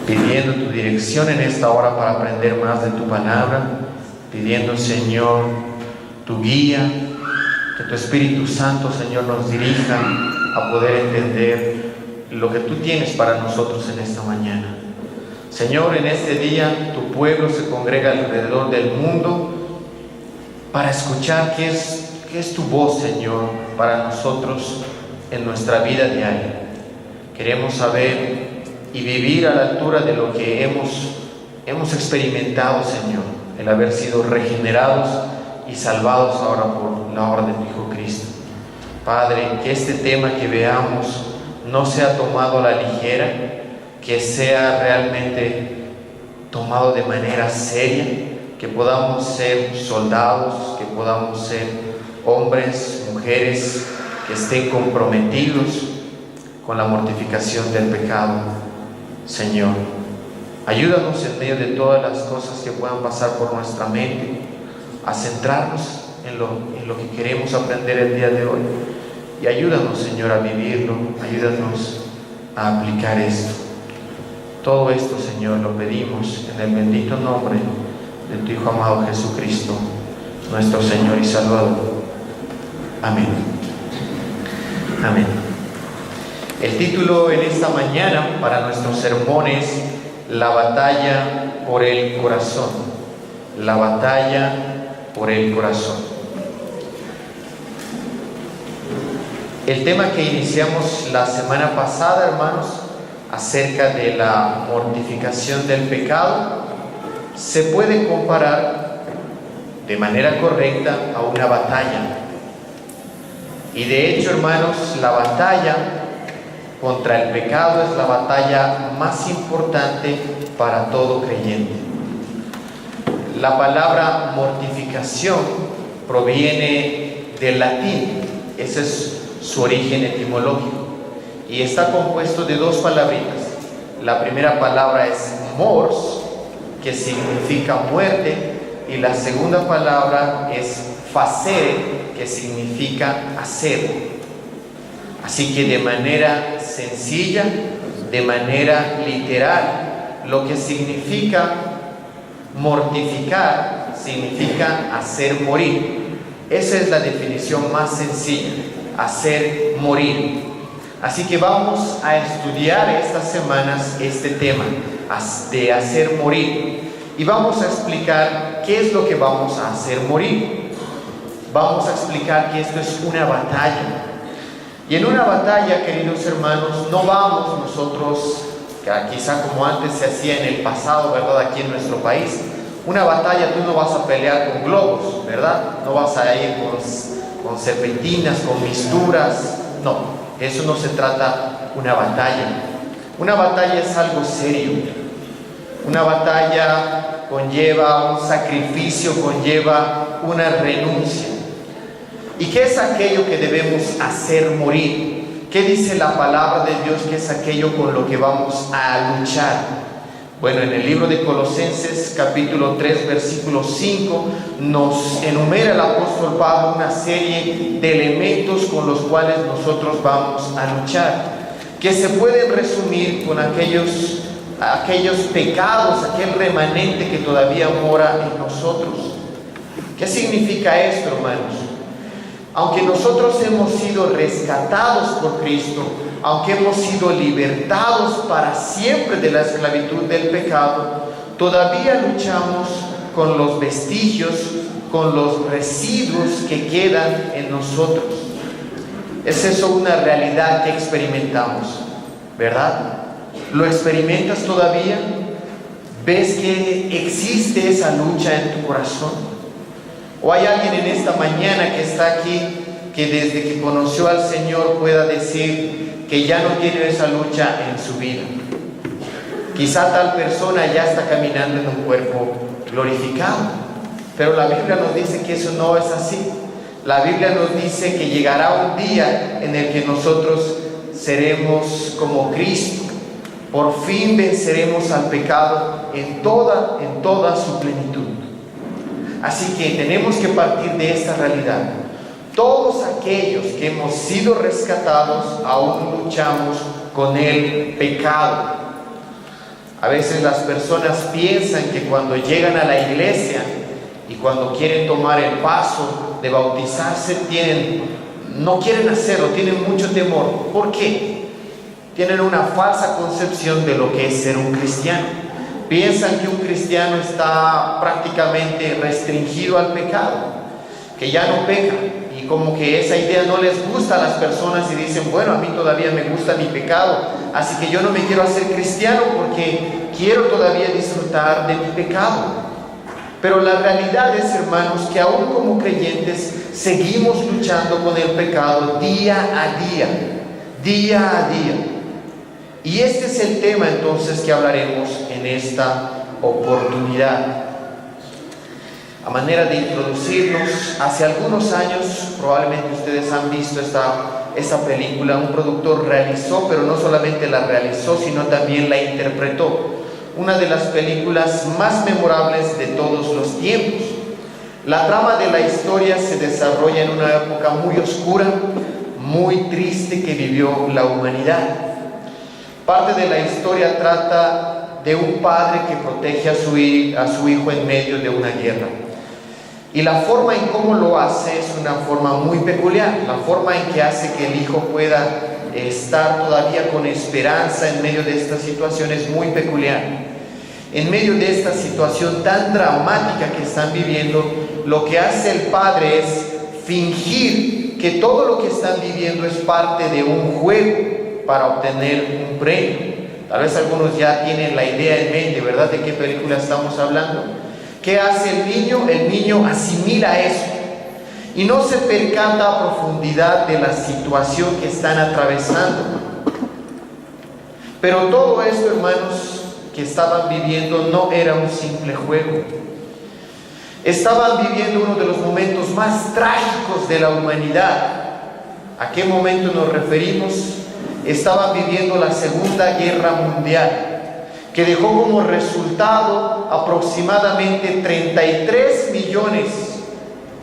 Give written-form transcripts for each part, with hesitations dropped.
pidiendo tu dirección en esta hora para aprender más de tu palabra, pidiendo, Señor, tu guía, que tu Espíritu Santo, Señor, nos dirija a poder entender lo que tú tienes para nosotros en esta mañana. Señor, en este día tu pueblo se congrega alrededor del mundo para escuchar qué es tu voz, Señor, para nosotros en nuestra vida diaria. Queremos saber y vivir a la altura de lo que hemos experimentado, Señor, el haber sido regenerados y salvados ahora por la obra de tu Hijo Cristo. Padre, que este tema que veamos no sea tomado a la ligera, que sea realmente tomado de manera seria, que podamos ser soldados, que podamos ser hombres, mujeres que estén comprometidos con la mortificación del pecado. Señor, ayúdanos en medio de todas las cosas que puedan pasar por nuestra mente a centrarnos en lo que queremos aprender el día de hoy, y ayúdanos, Señor, a vivirlo, ayúdanos a aplicar esto. Todo esto, Señor, lo pedimos en el bendito nombre de tu Hijo amado Jesucristo, nuestro Señor y Salvador. Amén. Amén. El título en esta mañana para nuestro sermón es La batalla por el corazón. La batalla por el corazón. El tema que iniciamos la semana pasada, hermanos, acerca de la mortificación del pecado, se puede comparar de manera correcta a una batalla. Y de hecho, hermanos, la batalla contra el pecado es la batalla más importante para todo creyente. La palabra mortificación proviene del latín, ese es su origen etimológico, y está compuesto de dos palabritas. La primera palabra es mors, que significa muerte, y la segunda palabra es facere, que significa hacer. Así que de manera sencilla, de manera literal, lo que significa mortificar significa hacer morir. Esa es la definición más sencilla, hacer morir. Así que vamos a estudiar estas semanas este tema de hacer morir, y vamos a explicar qué es lo que vamos a hacer morir. Vamos a explicar que esto es una batalla. Y en una batalla, queridos hermanos, no vamos nosotros, quizá como antes se hacía en el pasado, ¿verdad? Aquí en nuestro país, una batalla tú no vas a pelear con globos, ¿verdad? No vas a ir con serpentinas, con misturas. No, eso no se trata una batalla. Una batalla es algo serio. Una batalla conlleva un sacrificio, conlleva una renuncia. ¿Y qué es aquello que debemos hacer morir? ¿Qué dice la palabra de Dios que es aquello con lo que vamos a luchar? Bueno, en el libro de Colosenses, capítulo 3, versículo 5, nos enumera el apóstol Pablo una serie de elementos con los cuales nosotros vamos a luchar, que se pueden resumir con aquellos pecados, aquel remanente que todavía mora en nosotros. ¿Qué significa esto, hermanos? Aunque nosotros hemos sido rescatados por Cristo, aunque hemos sido libertados para siempre de la esclavitud del pecado, todavía luchamos con los vestigios, con los residuos que quedan en nosotros. ¿Es eso una realidad que experimentamos? ¿Verdad? ¿Lo experimentas todavía? ¿Ves que existe esa lucha en tu corazón? ¿O hay alguien en esta mañana que está aquí que desde que conoció al Señor pueda decir que ya no tiene esa lucha en su vida? Quizá tal persona ya está caminando en un cuerpo glorificado, pero la Biblia nos dice que eso no es así. La Biblia nos dice que llegará un día en el que nosotros seremos como Cristo. Por fin venceremos al pecado en toda su plenitud. Así que tenemos que partir de esta realidad. Todos aquellos que hemos sido rescatados aún luchamos con el pecado. A veces las personas piensan que cuando llegan a la iglesia y cuando quieren tomar el paso de bautizarse, no quieren hacerlo, tienen mucho temor. ¿Por qué? Tienen una falsa concepción de lo que es ser un cristiano. Piensan que un cristiano está prácticamente restringido al pecado, que ya no peca, y como que esa idea no les gusta a las personas y dicen, bueno, a mí todavía me gusta mi pecado, así que yo no me quiero hacer cristiano porque quiero todavía disfrutar de mi pecado. Pero la realidad es, hermanos, que aún como creyentes seguimos luchando con el pecado día a día, día a día. Y este es el tema entonces que hablaremos en esta oportunidad. A manera de introducirnos, hace algunos años, probablemente ustedes han visto esta película, un productor realizó, pero no solamente la realizó, sino también la interpretó. Una de las películas más memorables de todos los tiempos. La trama de la historia se desarrolla en una época muy oscura, muy triste que vivió la humanidad. Parte de la historia trata de un padre que protege a su hijo en medio de una guerra. Y la forma en cómo lo hace es una forma muy peculiar. La forma en que hace que el hijo pueda estar todavía con esperanza en medio de esta situación es muy peculiar. En medio de esta situación tan dramática que están viviendo, lo que hace el padre es fingir que todo lo que están viviendo es parte de un juego para obtener un premio. Tal vez algunos ya tienen la idea en mente, ¿verdad?, de qué película estamos hablando. ¿Qué hace el niño? El niño asimila eso y no se percata a profundidad de la situación que están atravesando. Pero todo esto, hermanos, que estaban viviendo no era un simple juego. Estaban viviendo uno de los momentos más trágicos de la humanidad. ¿A qué momento nos referimos? Estaban viviendo la Segunda Guerra Mundial, que dejó como resultado aproximadamente 33 millones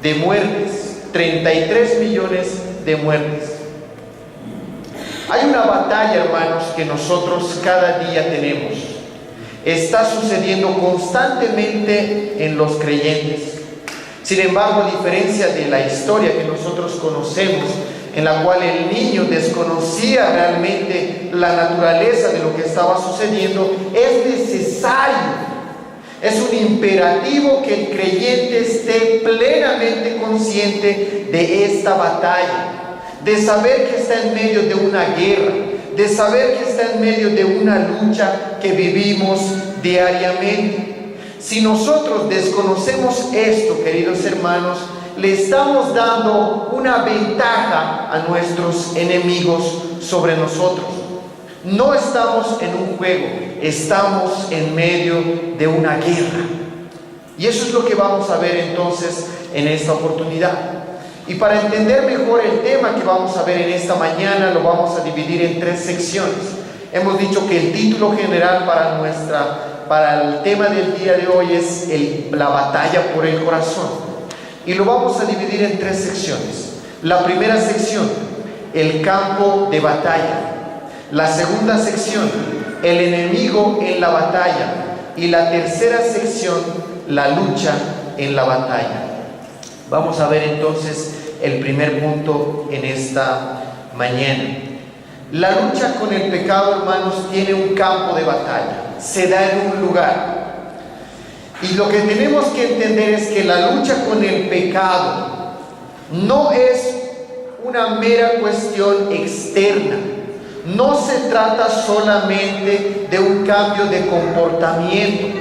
de muertes. 33 millones de muertes. Hay una batalla, hermanos, que nosotros cada día tenemos. Está sucediendo constantemente en los creyentes. Sin embargo, a diferencia de la historia que nosotros conocemos, en la cual el niño desconocía realmente la naturaleza de lo que estaba sucediendo, es necesario, es un imperativo que el creyente esté plenamente consciente de esta batalla, de saber que está en medio de una guerra, de saber que está en medio de una lucha que vivimos diariamente. Si nosotros desconocemos esto, queridos hermanos, le estamos dando una ventaja a nuestros enemigos sobre nosotros. No estamos en un juego, estamos en medio de una guerra. Y eso es lo que vamos a ver entonces en esta oportunidad. Y para entender mejor el tema que vamos a ver en esta mañana, lo vamos a dividir en 3 secciones. Hemos dicho que el título general para el tema del día de hoy es la batalla por el corazón. Y lo vamos a dividir en 3 secciones. La primera sección, el campo de batalla. La segunda sección, el enemigo en la batalla. Y la tercera sección, la lucha en la batalla. Vamos a ver entonces el primer punto en esta mañana. La lucha con el pecado, hermanos, tiene un campo de batalla. Se da en un lugar. Y lo que tenemos que entender es que la lucha con el pecado no es una mera cuestión externa. No se trata solamente de un cambio de comportamiento.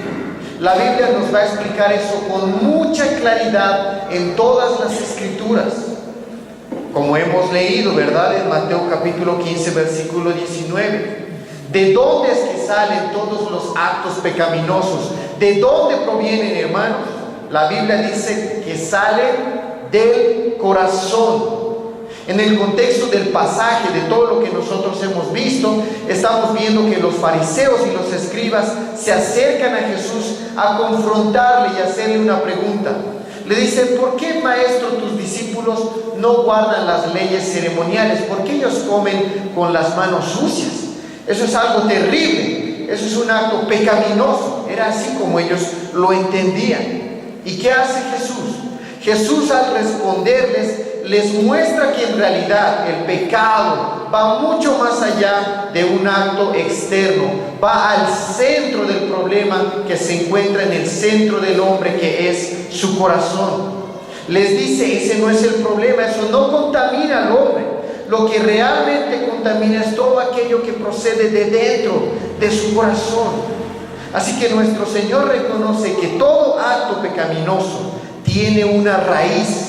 La Biblia nos va a explicar eso con mucha claridad en todas las escrituras. Como hemos leído, ¿verdad?, en Mateo capítulo 15, versículo 19. ¿De dónde es que salen todos los actos pecaminosos? ¿De dónde provienen, hermanos? La Biblia dice que sale del corazón. En el contexto del pasaje, de todo lo que nosotros hemos visto, estamos viendo que los fariseos y los escribas se acercan a Jesús a confrontarle y hacerle una pregunta. Le dicen: ¿por qué, maestro, tus discípulos no guardan las leyes ceremoniales? ¿Por qué ellos comen con las manos sucias? Eso es algo terrible. eso es un acto pecaminoso. Era así como ellos lo entendían. ¿Y qué hace Jesús? Jesús, al responderles, les muestra que en realidad el pecado va mucho más allá de un acto externo, va al centro del problema que se encuentra en el centro del hombre, que es su corazón. Les dice, ese no es el problema, eso no contamina al hombre. Lo que realmente contamina es todo aquello que procede de dentro de su corazón. Así que nuestro Señor reconoce que todo acto pecaminoso tiene una raíz,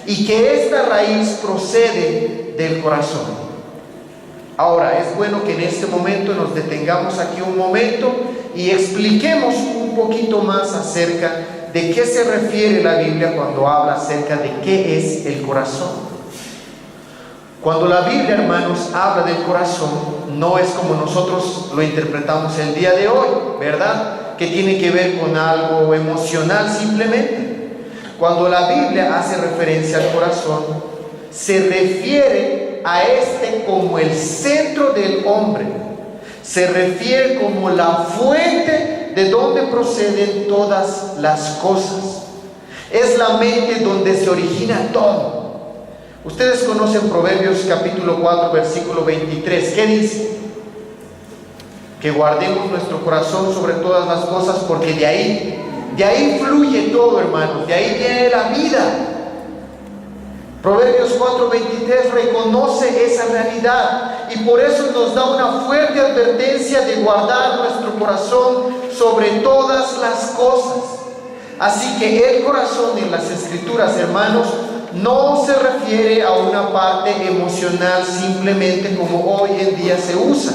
y que esta raíz procede del corazón. Ahora, es bueno que en este momento nos detengamos aquí un momento y expliquemos un poquito más acerca de qué se refiere la Biblia cuando habla acerca de qué es el corazón. Cuando la Biblia, hermanos, habla del corazón, no es como nosotros lo interpretamos el día de hoy, ¿verdad? Que tiene que ver con algo emocional simplemente. Cuando la Biblia hace referencia al corazón, se refiere a este como el centro del hombre. Se refiere como la fuente de donde proceden todas las cosas. Es la mente donde se origina todo. Ustedes conocen Proverbios capítulo 4, versículo 23. ¿Qué dice? Que guardemos nuestro corazón sobre todas las cosas, porque de ahí fluye todo, hermanos, de ahí viene la vida. Proverbios 4:23 reconoce esa realidad y por eso nos da una fuerte advertencia de guardar nuestro corazón sobre todas las cosas. Así que el corazón en las Escrituras, hermanos, no se refiere a una parte emocional simplemente como hoy en día se usa,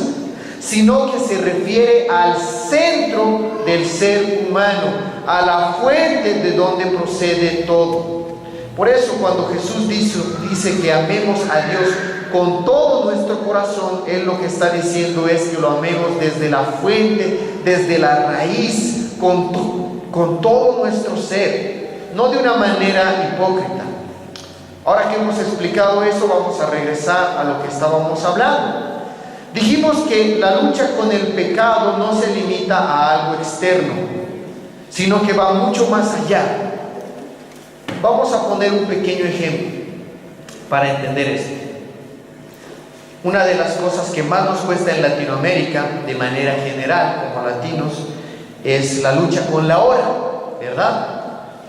sino que se refiere al centro del ser humano, a la fuente de donde procede todo. Por eso cuando Jesús dice que amemos a Dios con todo nuestro corazón, Él lo que está diciendo es que lo amemos desde la fuente, desde la raíz, con todo nuestro ser, no de una manera hipócrita. Ahora que hemos explicado eso, vamos a regresar a lo que estábamos hablando. Dijimos que la lucha con el pecado no se limita a algo externo, sino que va mucho más allá. Vamos a poner un pequeño ejemplo para entender esto. Una de las cosas que más nos cuesta en Latinoamérica, de manera general, como latinos, es la lucha con la hora, ¿verdad?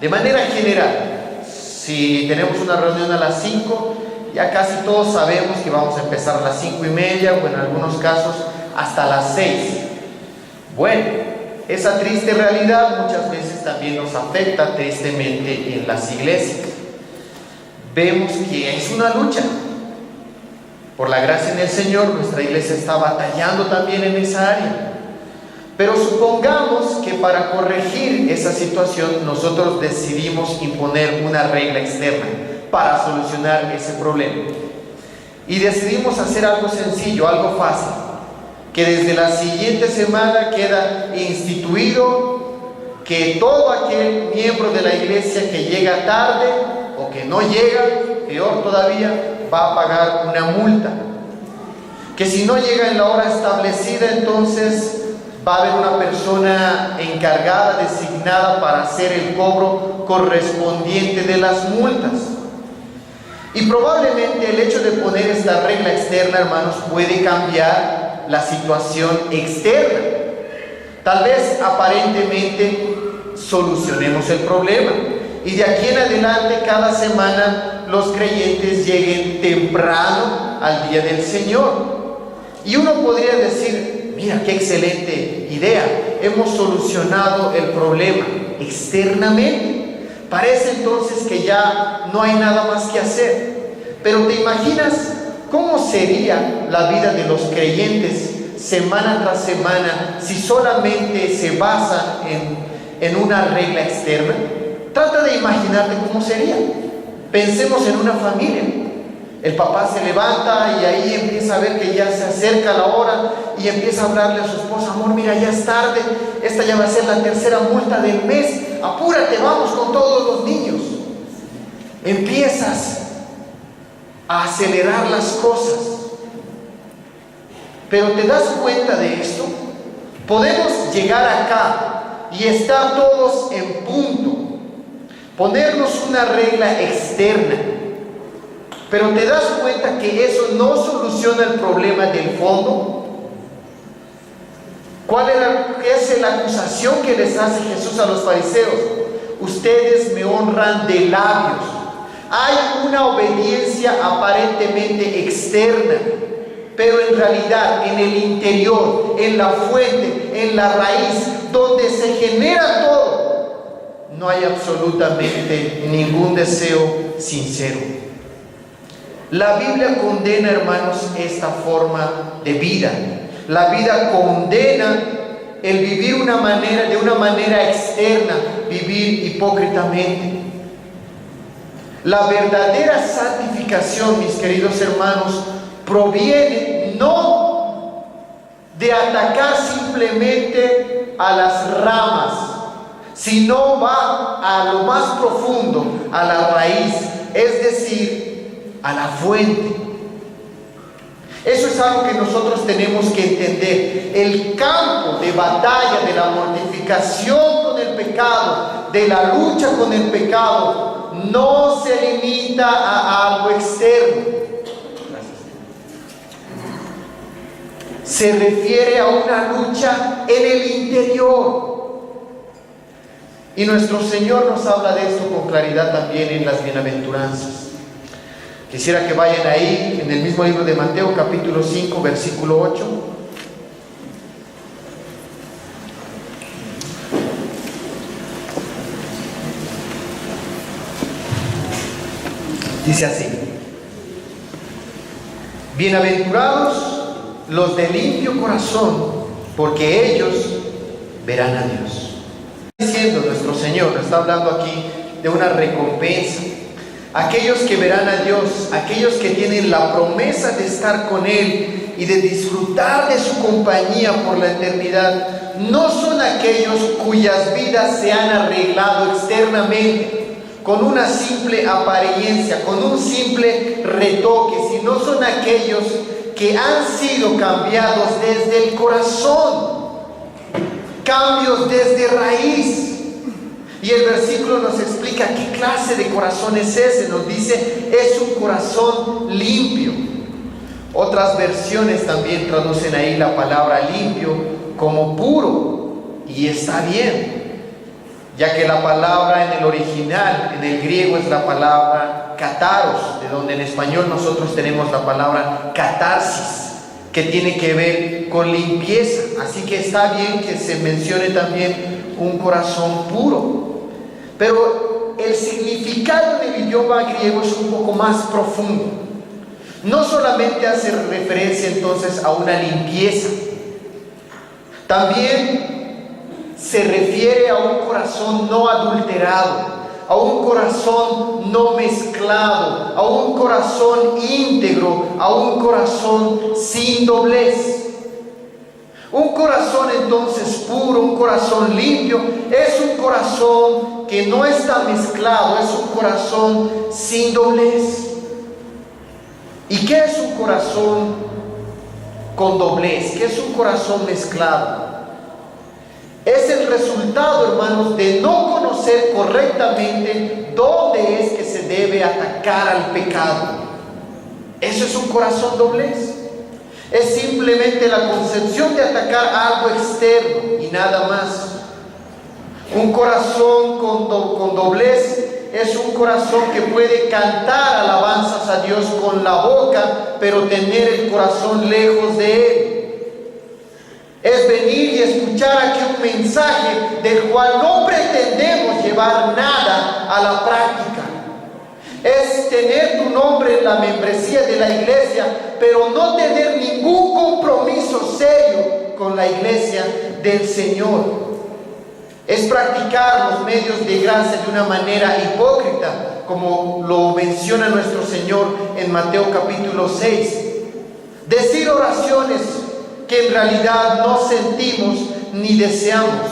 De manera general, si tenemos una reunión a las 5, ya casi todos sabemos que vamos a empezar a las 5:30 o en algunos casos hasta las 6. Bueno, esa triste realidad muchas veces también nos afecta tristemente en las iglesias. Vemos que es una lucha. Por la gracia del Señor, nuestra iglesia está batallando también en esa área. Pero supongamos que para corregir esa situación nosotros decidimos imponer una regla externa para solucionar ese problema. Y decidimos hacer algo sencillo, algo fácil, que desde la siguiente semana queda instituido que todo aquel miembro de la iglesia que llega tarde o que no llega, peor todavía, va a pagar una multa. Que si no llega en la hora establecida, entonces va a haber una persona encargada, designada para hacer el cobro correspondiente de las multas. Y probablemente el hecho de poner esta regla externa, hermanos, puede cambiar la situación externa. Tal vez aparentemente solucionemos el problema y de aquí en adelante cada semana los creyentes lleguen temprano al día del Señor. Y uno podría decir: mira, qué excelente idea, hemos solucionado el problema externamente. Parece entonces que ya no hay nada más que hacer. Pero ¿te imaginas cómo sería la vida de los creyentes semana tras semana si solamente se basa en una regla externa? Trata de imaginarte cómo sería. Pensemos en una familia. El papá se levanta y ahí empieza a ver que ya se acerca la hora y empieza a hablarle a su esposa: amor, mira, ya es tarde, esta ya va a ser la tercera multa del mes, apúrate, vamos con todos los niños. Empiezas a acelerar las cosas. Pero ¿te das cuenta de esto? Podemos llegar acá y estar todos en punto, ponernos una regla externa, pero te das cuenta que eso no soluciona el problema del fondo. ¿Qué es la acusación que les hace Jesús a los fariseos? Ustedes me honran de labios. Hay una obediencia aparentemente externa, pero en realidad en el interior, en la fuente, en la raíz, donde se genera todo, no hay absolutamente ningún deseo sincero. La Biblia condena, hermanos, esta forma de vida. La vida condena el vivir de una manera externa, vivir hipócritamente. La verdadera santificación, mis queridos hermanos, proviene no de atacar simplemente a las ramas, sino va a lo más profundo, a la raíz, es decir, a la fuente. Eso es algo que nosotros tenemos que entender. El campo de batalla de la mortificación con el pecado, de la lucha con el pecado, no se limita a algo externo. Se refiere a una lucha en el interior. Y nuestro Señor nos habla de esto con claridad también en las bienaventuranzas. Quisiera que vayan ahí, en el mismo libro de Mateo, capítulo 5, versículo 8. Dice así: bienaventurados los de limpio corazón, porque ellos verán a Dios. Diciendo nuestro Señor, nos está hablando aquí de una recompensa. Aquellos que verán a Dios, aquellos que tienen la promesa de estar con Él y de disfrutar de su compañía por la eternidad, no son aquellos cuyas vidas se han arreglado externamente, con una simple apariencia, con un simple retoque, sino son aquellos que han sido cambiados desde el corazón, cambios desde raíz. Y el versículo nos explica qué clase de corazón es ese. Nos dice, es un corazón limpio. Otras versiones también traducen ahí la palabra limpio como puro, y está bien, ya que la palabra en el original, en el griego, es la palabra kataros, de donde en español nosotros tenemos la palabra catarsis, que tiene que ver con limpieza. Así que está bien que se mencione también un corazón puro. Pero el significado del idioma griego es un poco más profundo. No solamente hace referencia entonces a una limpieza, también se refiere a un corazón no adulterado, a un corazón no mezclado, a un corazón íntegro, a un corazón sin doblez. Un corazón entonces puro, un corazón limpio, es un corazón que no está mezclado, es un corazón sin doblez. ¿Y qué es un corazón con doblez? ¿Qué es un corazón mezclado? Es el resultado, hermanos, de no conocer correctamente dónde es que se debe atacar al pecado. Eso es un corazón doblez. Es simplemente la concepción de atacar algo externo y nada más. Un corazón con doblez es un corazón que puede cantar alabanzas a Dios con la boca, pero tener el corazón lejos de Él. Es venir y escuchar aquí un mensaje del cual no pretendemos llevar nada a la práctica. Es tener tu nombre en la membresía de la iglesia, pero no tener ningún compromiso serio con la iglesia del Señor. Es practicar los medios de gracia de una manera hipócrita, como lo menciona nuestro Señor en Mateo capítulo 6. Decir oraciones que en realidad no sentimos ni deseamos.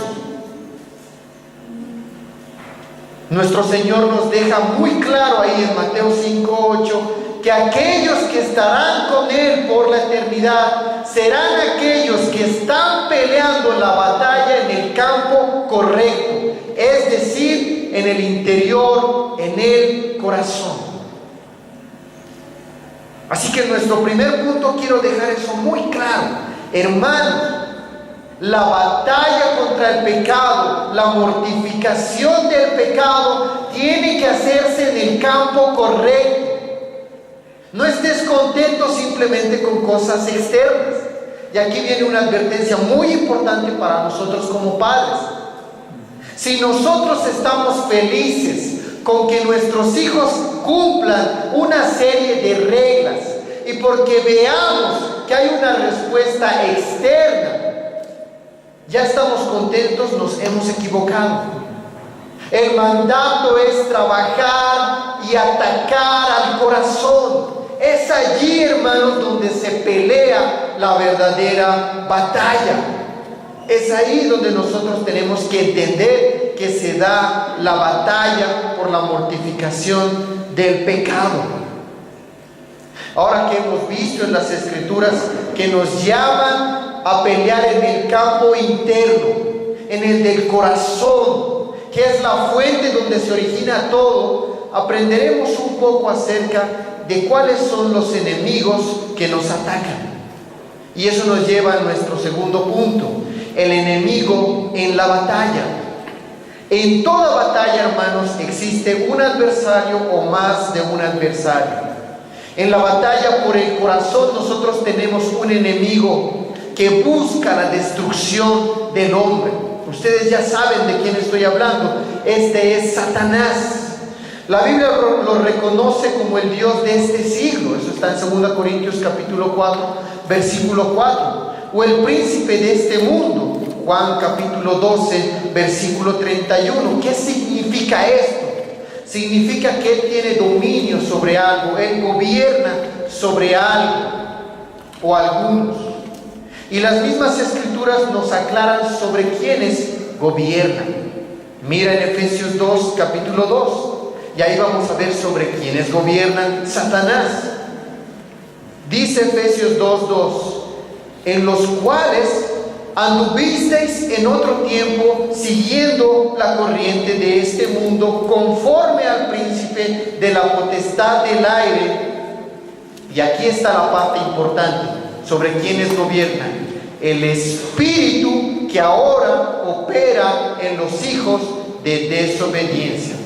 Nuestro Señor nos deja muy claro ahí en Mateo 5:8 que aquellos que que estarán con Él por la eternidad serán aquellos que están peleando la batalla en el campo correcto, es decir, en el interior, en el corazón. Así que en nuestro primer punto quiero dejar eso muy claro. Hermanos, la batalla contra el pecado, la mortificación del pecado, tiene que hacerse en el campo correcto. No estés contento simplemente con cosas externas. Y aquí viene una advertencia muy importante para nosotros como padres. Si nosotros estamos felices con que nuestros hijos cumplan una serie de reglas y porque veamos que hay una respuesta externa, ya estamos contentos, nos hemos equivocado. El mandato es trabajar y atacar al corazón. Es allí, hermanos, donde se pelea la verdadera batalla. Es ahí donde nosotros tenemos que entender que se da la batalla por la mortificación del pecado. Ahora que hemos visto en las Escrituras que nos llaman a pelear en el campo interno, en el del corazón, que es la fuente donde se origina todo, aprenderemos un poco acerca de cuáles son los enemigos que nos atacan. Y eso nos lleva a nuestro segundo punto, el enemigo en la batalla. En toda batalla, hermanos, existe un adversario o más de un adversario. En la batalla por el corazón nosotros tenemos un enemigo que busca la destrucción del hombre. Ustedes ya saben de quién estoy hablando. Este es Satanás. La Biblia lo reconoce como el Dios de este siglo. Eso está en 2 Corintios capítulo 4, versículo 4. O el príncipe de este mundo, Juan capítulo 12, versículo 31. ¿Qué significa esto? Significa que Él tiene dominio sobre algo, Él gobierna sobre algo o algunos. Y las mismas Escrituras nos aclaran sobre quiénes gobiernan. Mira en Efesios 2, capítulo 2. Y ahí vamos a ver sobre quiénes gobiernan. Satanás. Dice Efesios 2:2, en los cuales anduvisteis en otro tiempo siguiendo la corriente de este mundo, conforme al príncipe de la potestad del aire. Y aquí está la parte importante sobre quiénes gobiernan. El espíritu que ahora opera en los hijos de desobediencia.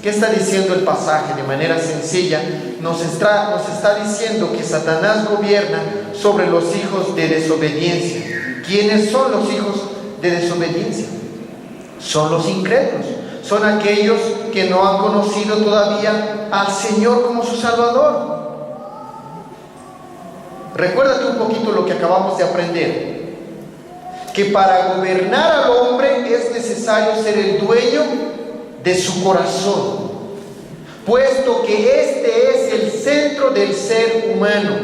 ¿Qué está diciendo el pasaje? De manera sencilla, nos está diciendo que Satanás gobierna sobre los hijos de desobediencia. ¿Quiénes son los hijos de desobediencia? Son los incrédulos. Son aquellos que no han conocido todavía al Señor como su Salvador. Recuérdate un poquito lo que acabamos de aprender. Que para gobernar al hombre es necesario ser el dueño de su corazón, puesto que este es el centro del ser humano.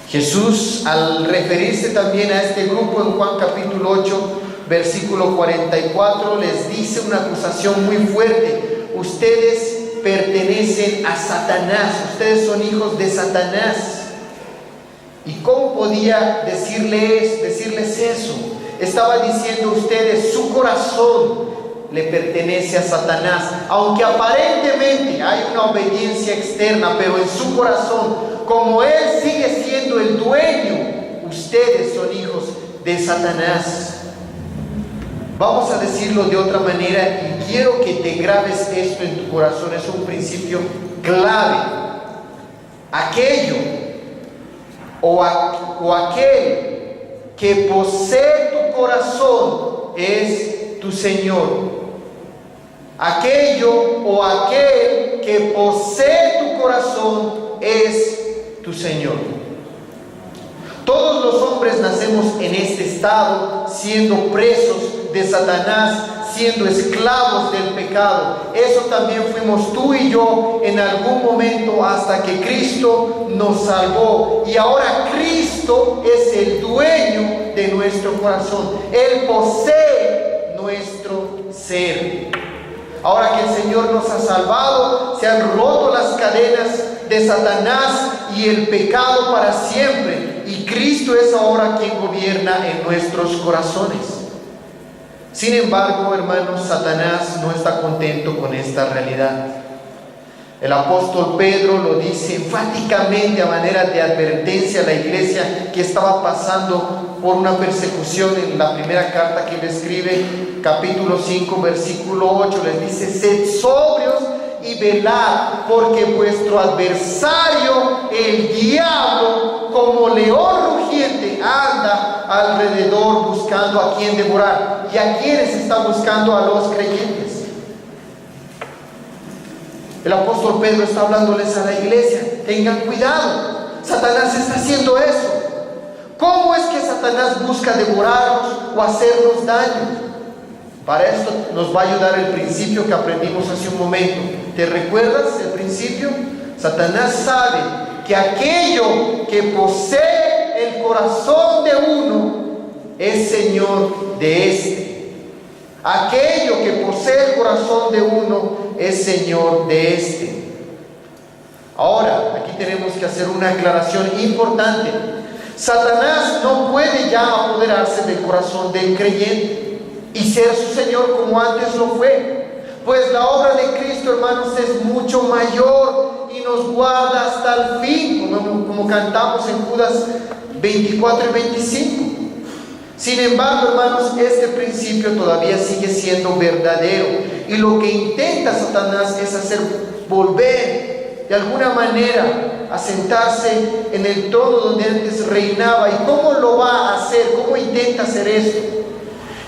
Jesús, al referirse también a este grupo en Juan capítulo 8, versículo 44, les dice una acusación muy fuerte. Ustedes pertenecen a Satanás, ustedes son hijos de Satanás. ¿Y cómo podía decirles eso? Estaba diciendo ustedes, su corazón le pertenece a Satanás. Aunque aparentemente hay una obediencia externa, pero en su corazón, como Él sigue siendo el dueño, ustedes son hijos de Satanás. Vamos a decirlo de otra manera y quiero que te grabes esto en tu corazón. Es un principio clave. Aquello o aquel que posee tu corazón es tu Señor. Aquello o aquel que posee tu corazón es tu Señor. Todos los hombres nacemos en este estado, siendo presos de Satanás, siendo esclavos del pecado. Eso también fuimos tú y yo en algún momento, hasta que Cristo nos salvó. Y ahora Cristo es el dueño de nuestro corazón. Él posee nuestro ser. Ahora que el Señor nos ha salvado, se han roto las cadenas de Satanás y el pecado para siempre. Y Cristo es ahora quien gobierna en nuestros corazones. Sin embargo, hermanos, Satanás no está contento con esta realidad. El apóstol Pedro lo dice enfáticamente a manera de advertencia a la iglesia que estaba pasando por una persecución. En la primera carta que le escribe, capítulo 5, versículo 8, les dice: sed sobrios y velad, porque vuestro adversario, el diablo, como león rugiente, anda alrededor buscando a quien devorar. ¿Y a quiénes está buscando? A los creyentes. El apóstol Pedro está hablándoles a la iglesia: tengan cuidado, Satanás está haciendo eso. ¿Cómo es que Satanás busca devorarnos o hacernos daño? Para esto nos va a ayudar el principio que aprendimos hace un momento. ¿Te recuerdas el principio? Satanás sabe que aquello que posee el corazón de uno es señor de este. Aquello que posee el corazón de uno es señor de este. Ahora, aquí tenemos que hacer una aclaración importante. Satanás no puede ya apoderarse del corazón del creyente y ser su señor como antes lo fue, pues la obra de Cristo, hermanos, es mucho mayor y nos guarda hasta el fin, como cantamos en Judas 24 y 25. Sin embargo, hermanos, este principio todavía sigue siendo verdadero, y lo que intenta Satanás es hacer volver de alguna manera a sentarse en el trono donde antes reinaba. ¿Y cómo lo va a hacer? ¿Cómo intenta hacer esto?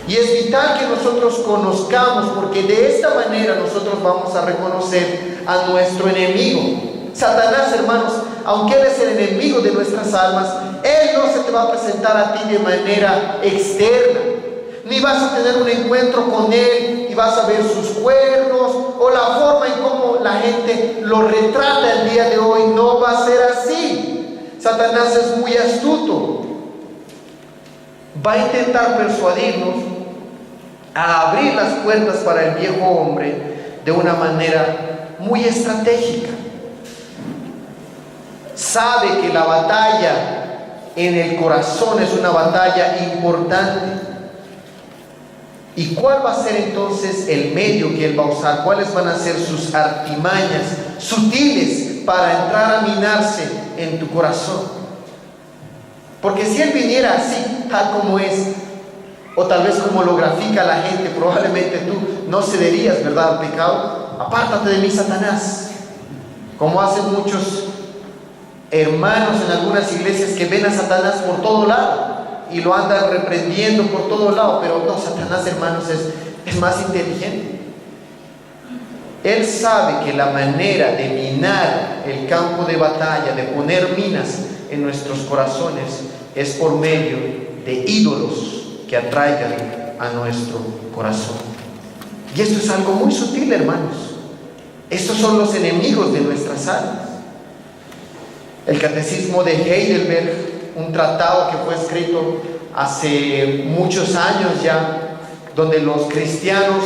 Y es vital que nosotros conozcamos, porque de esta manera nosotros vamos a reconocer a nuestro enemigo. Satanás, hermanos, aunque él es el enemigo de nuestras almas, él no se te va a presentar a ti de manera externa, ni vas a tener un encuentro con él y vas a ver sus cuernos o la forma en cómo la gente lo retrata el día de hoy. No va a ser así. Satanás es muy astuto. Va a intentar persuadirnos a abrir las puertas para el viejo hombre de una manera muy estratégica. Sabe que la batalla en el corazón es una batalla importante. ¿Y cuál va a ser entonces el medio que él va a usar? ¿Cuáles van a ser sus artimañas sutiles para entrar a minarse en tu corazón? Porque si él viniera así, tal como es, o tal vez como lo grafica la gente, probablemente tú no cederías, ¿verdad?, al pecado. Apártate de mí, Satanás. Como hacen muchos hermanos en algunas iglesias que ven a Satanás por todo lado y lo andan reprendiendo por todo lado. Pero no, Satanás, hermanos, es más inteligente. Él sabe que la manera de minar el campo de batalla, de poner minas en nuestros corazones, es por medio de ídolos que atraigan a nuestro corazón. Y esto es algo muy sutil, hermanos. Estos son los enemigos de nuestras almas. El Catecismo de Heidelberg, un tratado que fue escrito hace muchos años ya, donde los cristianos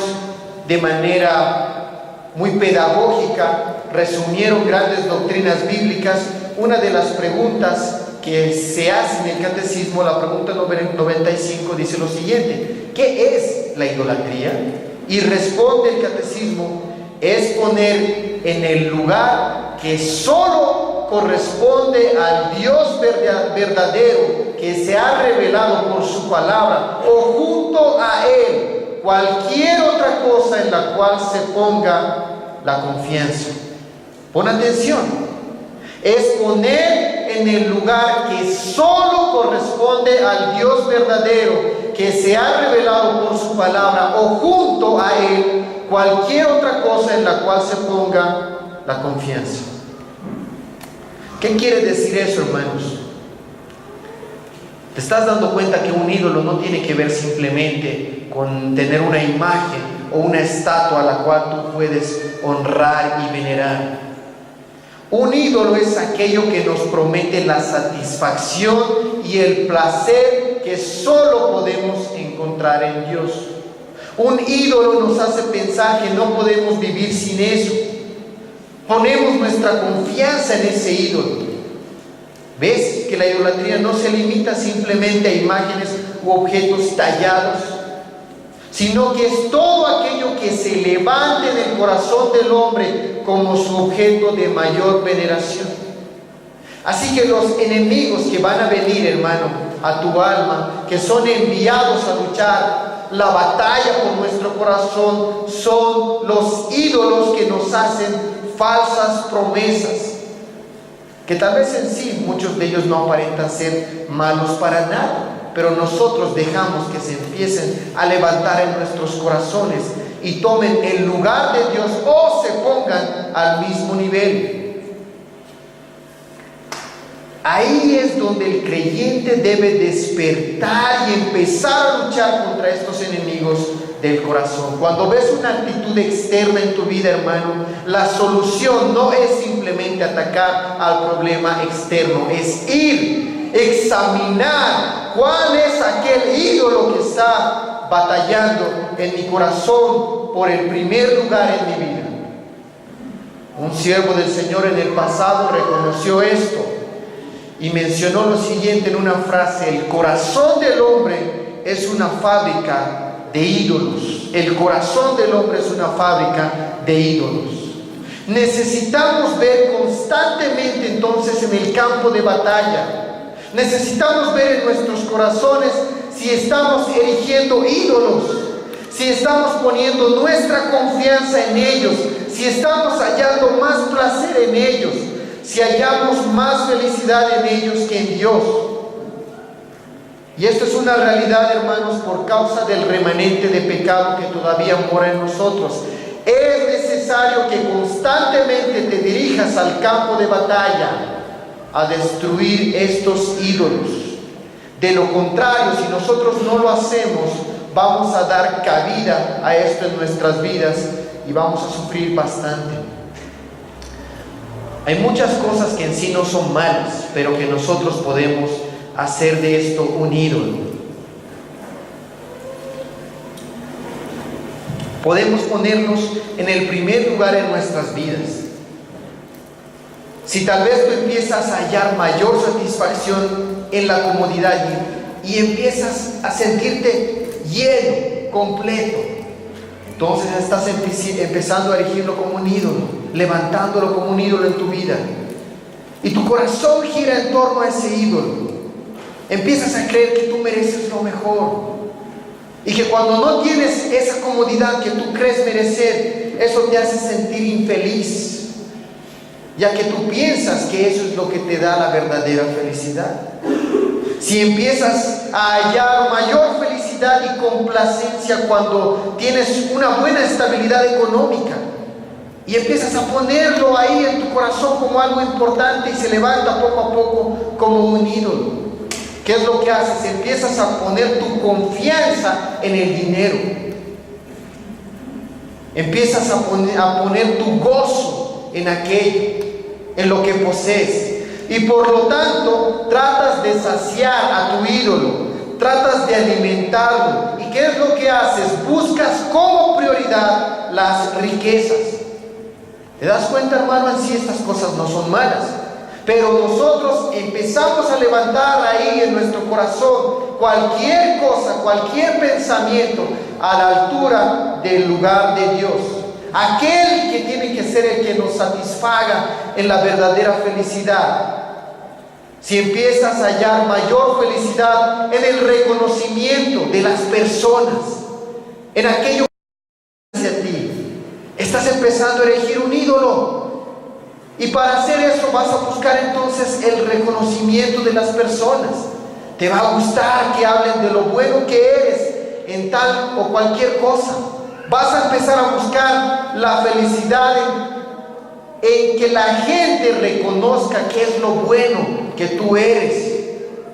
de manera muy pedagógica resumieron grandes doctrinas bíblicas. Una de las preguntas que se hace en el catecismo, la pregunta 95, dice lo siguiente: ¿qué es la idolatría? Y responde el catecismo: es poner en el lugar que solo corresponde al Dios verdadero que se ha revelado por su palabra, o junto a él cualquier otra cosa en la cual se ponga la confianza. Pon atención: es poner en el lugar que solo corresponde al Dios verdadero que se ha revelado por su palabra, o junto a él cualquier otra cosa en la cual se ponga la confianza. ¿Qué quiere decir eso, hermanos? ¿Te estás dando cuenta que un ídolo no tiene que ver simplemente con tener una imagen o una estatua a la cual tú puedes honrar y venerar? Un ídolo es aquello que nos promete la satisfacción y el placer que solo podemos encontrar en Dios. Un ídolo nos hace pensar que no podemos vivir sin eso. Ponemos nuestra confianza en ese ídolo. ¿Ves que la idolatría no se limita simplemente a imágenes u objetos tallados, sino que es todo aquello que se levante en el corazón del hombre como su objeto de mayor veneración? Así que los enemigos que van a venir, hermano, a tu alma, que son enviados a luchar la batalla por nuestro corazón, son los ídolos que nos hacen falsas promesas, que tal vez en sí muchos de ellos no aparentan ser malos para nada, pero nosotros dejamos que se empiecen a levantar en nuestros corazones y tomen el lugar de Dios o se pongan al mismo nivel. Ahí es donde el creyente debe despertar y empezar a luchar contra estos enemigos del corazón. Cuando ves una actitud externa en tu vida, hermano, la solución no es simplemente atacar al problema externo, es ir, examinar cuál es aquel ídolo que está batallando en mi corazón por el primer lugar en mi vida. Un siervo del Señor en el pasado reconoció esto y mencionó lo siguiente en una frase: el corazón del hombre es una fábrica de ídolos. El corazón del hombre es una fábrica de ídolos. Necesitamos ver constantemente entonces en el campo de batalla. Necesitamos ver en nuestros corazones si estamos erigiendo ídolos, si estamos poniendo nuestra confianza en ellos, si estamos hallando más placer en ellos, si hallamos más felicidad en ellos que en Dios. Y esto es una realidad, hermanos, por causa del remanente de pecado que todavía mora en nosotros. Es necesario que constantemente te dirijas al campo de batalla a destruir estos ídolos. De lo contrario, si nosotros no lo hacemos, vamos a dar cabida a esto en nuestras vidas y vamos a sufrir bastante. Hay muchas cosas que en sí no son malas, pero que nosotros podemos hacer de esto un ídolo. Podemos ponernos en el primer lugar en nuestras vidas. Si tal vez tú empiezas a hallar mayor satisfacción en la comodidad y empiezas a sentirte lleno, completo, entonces estás empezando a erigirlo como un ídolo, levantándolo como un ídolo en tu vida. Y tu corazón gira en torno a ese ídolo. Empiezas a creer que tú mereces lo mejor. Y que cuando no tienes esa comodidad que tú crees merecer, eso te hace sentir infeliz, ya que tú piensas que eso es lo que te da la verdadera felicidad. Si empiezas a hallar mayor felicidad y complacencia cuando tienes una buena estabilidad económica y empiezas a ponerlo ahí en tu corazón como algo importante y se levanta poco a poco como un ídolo, ¿qué es lo que haces? Empiezas a poner tu confianza en el dinero. Empiezas a poner tu gozo en aquello, en lo que posees. Y por lo tanto, tratas de saciar a tu ídolo, tratas de alimentarlo. ¿Y qué es lo que haces? Buscas como prioridad las riquezas. ¿Te das cuenta, hermano? En sí estas cosas no son malas. Pero nosotros empezamos a levantar ahí en nuestro corazón cualquier cosa, cualquier pensamiento a la altura del lugar de Dios. Aquel que tiene que ser el que nos satisfaga en la verdadera felicidad. Si empiezas a hallar mayor felicidad en el reconocimiento de las personas, en aquello que hacia ti, estás empezando a elegir un ídolo. Y para hacer eso vas a buscar entonces el reconocimiento de las personas. Te va a gustar que hablen de lo bueno que eres en tal o cualquier cosa. Vas a empezar a buscar la felicidad en que la gente reconozca qué es lo bueno que tú eres,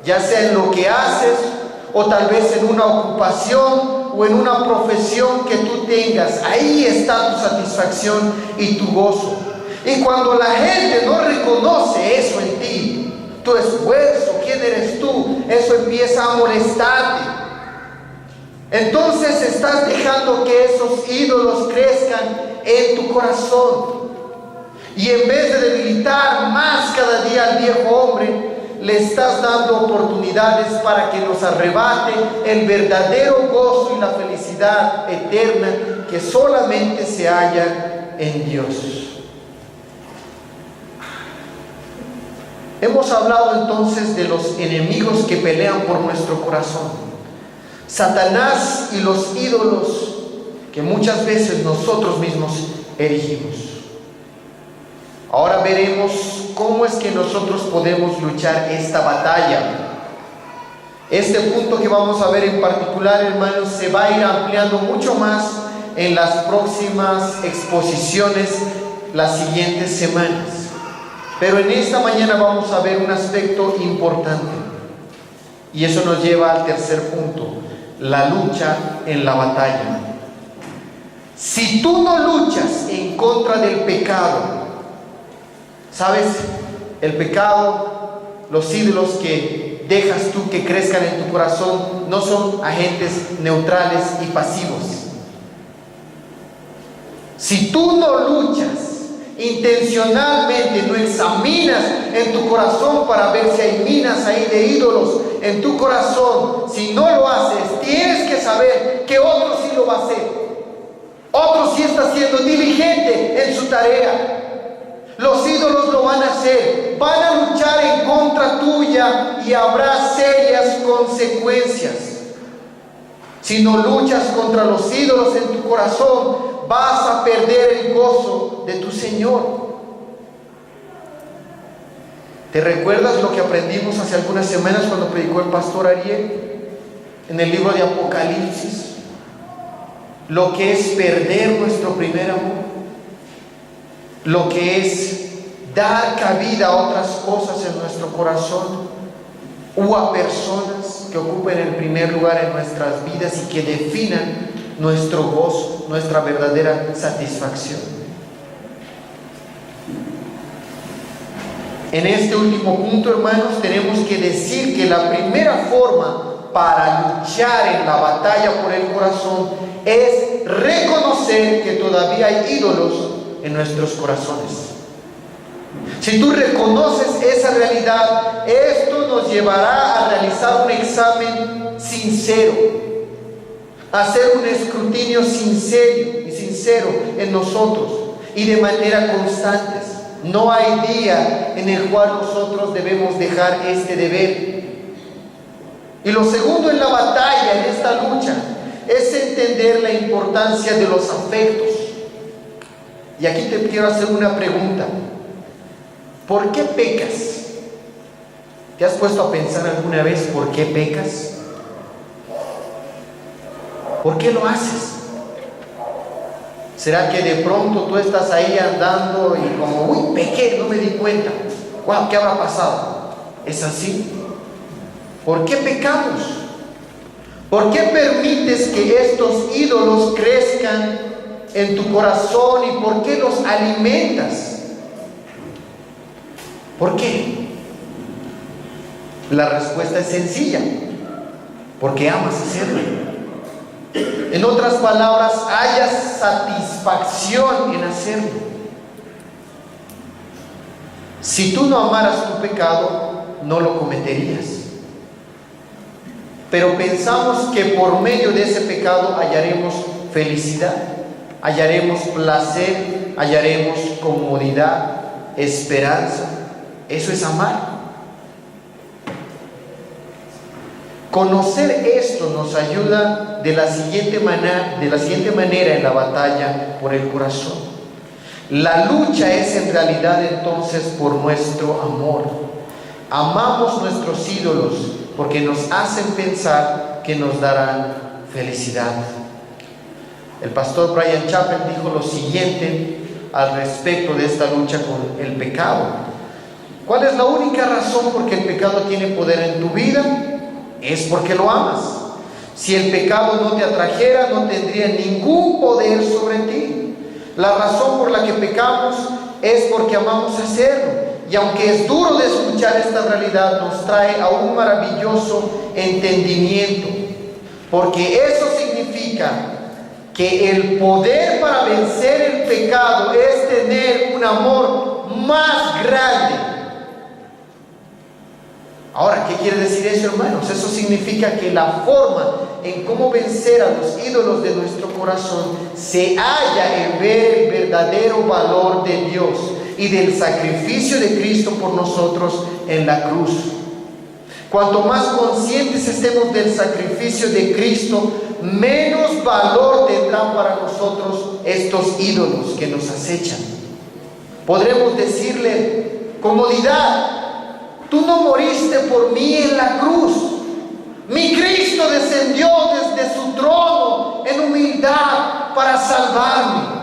ya sea en lo que haces o tal vez en una ocupación o en una profesión que tú tengas. Ahí está tu satisfacción y tu gozo. Y cuando la gente no reconoce eso en ti, tu esfuerzo, quién eres tú, eso empieza a molestarte. entonces estás dejando que esos ídolos crezcan en tu corazón. Y en vez de debilitar más cada día al viejo hombre, le estás dando oportunidades para que nos arrebate el verdadero gozo y la felicidad eterna que solamente se halla en Dios. Hemos hablado entonces de los enemigos que pelean por nuestro corazón. Satanás y los ídolos que muchas veces nosotros mismos erigimos. Ahora veremos cómo es que nosotros podemos luchar esta batalla. Este punto que vamos a ver en particular, hermanos, se va a ir ampliando mucho más en las próximas exposiciones, las siguientes semanas. Pero en esta mañana vamos a ver un aspecto importante. Y eso nos lleva al tercer punto, la lucha en la batalla. Si tú no luchas en contra del pecado, ¿sabes? El pecado, los ídolos que dejas tú que crezcan en tu corazón, no son agentes neutrales y pasivos. Si tú no luchas intencionalmente, no examinas en tu corazón para ver si hay minas ahí de ídolos en tu corazón, si no lo haces, tienes que saber que otro sí lo va a hacer. Otro sí está siendo diligente en su tarea. Los ídolos lo van a hacer, van a luchar en contra tuya y habrá serias consecuencias. Si no luchas contra los ídolos en tu corazón, vas a perder el gozo de tu Señor. ¿Te recuerdas lo que aprendimos hace algunas semanas cuando predicó el pastor Ariel en el libro de Apocalipsis? Lo que es perder nuestro primer amor, lo que es dar cabida a otras cosas en nuestro corazón o a personas que ocupen el primer lugar en nuestras vidas y que definan nuestro gozo, nuestra verdadera satisfacción. En este último punto, hermanos, tenemos que decir que la primera forma para luchar en la batalla por el corazón es reconocer que todavía hay ídolos en nuestros corazones. Si tú reconoces esa realidad, esto nos llevará a realizar un examen sincero, a hacer un escrutinio sincero en nosotros y de manera constante. No hay día en el cual nosotros debemos dejar este deber. Y lo segundo en la batalla, en esta lucha, es entender la importancia de los afectos. Y aquí te quiero hacer una pregunta. ¿Por qué pecas? ¿Te has puesto a pensar alguna vez por qué pecas? ¿Por qué lo haces? ¿Será que de pronto tú estás ahí andando y como, uy, pequé, no me di cuenta? Wow, ¿qué habrá pasado? ¿Es así? ¿Por qué pecamos? ¿Por qué permites que estos ídolos crezcan en tu corazón y por qué los alimentas? ¿Por qué? La respuesta es sencilla: porque amas hacerlo. En otras palabras, hayas satisfacción en hacerlo. Si tú no amaras tu pecado, no lo cometerías. Pero pensamos que por medio de ese pecado hallaremos felicidad, hallaremos placer, hallaremos comodidad, esperanza. Eso es amar. Conocer esto nos ayuda de la siguiente manera en la batalla por el corazón. La lucha es en realidad entonces por nuestro amor. Amamos nuestros ídolos porque nos hacen pensar que nos darán felicidad. El pastor Bryan Chapell dijo lo siguiente al respecto de esta lucha con el pecado. ¿Cuál es la única razón por que el pecado tiene poder en tu vida? Es porque lo amas. Si el pecado no te atrajera, no tendría ningún poder sobre ti. La razón por la que pecamos es porque amamos hacerlo. Y aunque es duro de escuchar esta realidad, nos trae a un maravilloso entendimiento. Porque eso significa que el poder para vencer el pecado es tener un amor más grande. Ahora, ¿qué quiere decir eso, hermanos? Eso significa que la forma en cómo vencer a los ídolos de nuestro corazón se halla en ver el verdadero valor de Dios y del sacrificio de Cristo por nosotros en la cruz. Cuanto más conscientes estemos del sacrificio de Cristo, menos valor tendrán para nosotros estos ídolos que nos acechan. Podremos decirle: comodidad, tú no moriste por mí en la cruz. Mi Cristo descendió desde su trono en humildad para salvarme.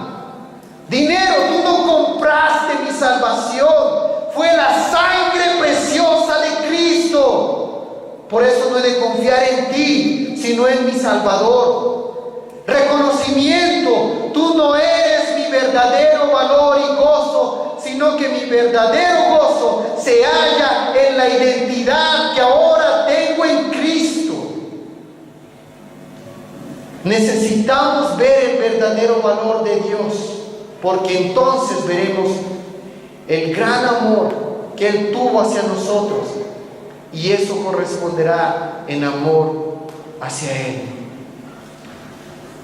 Dinero, tú no compraste mi salvación. Fue la sangre preciosa de Cristo. Por eso no he de confiar en ti, sino en mi Salvador. Reconocimiento, tú no eres mi verdadero valor y gozo, sino que mi verdadero gozo se halla en la identidad que ahora tengo en Cristo. Necesitamos ver el verdadero valor de Dios, porque entonces veremos el gran amor que Él tuvo hacia nosotros, y eso corresponderá en amor hacia Él.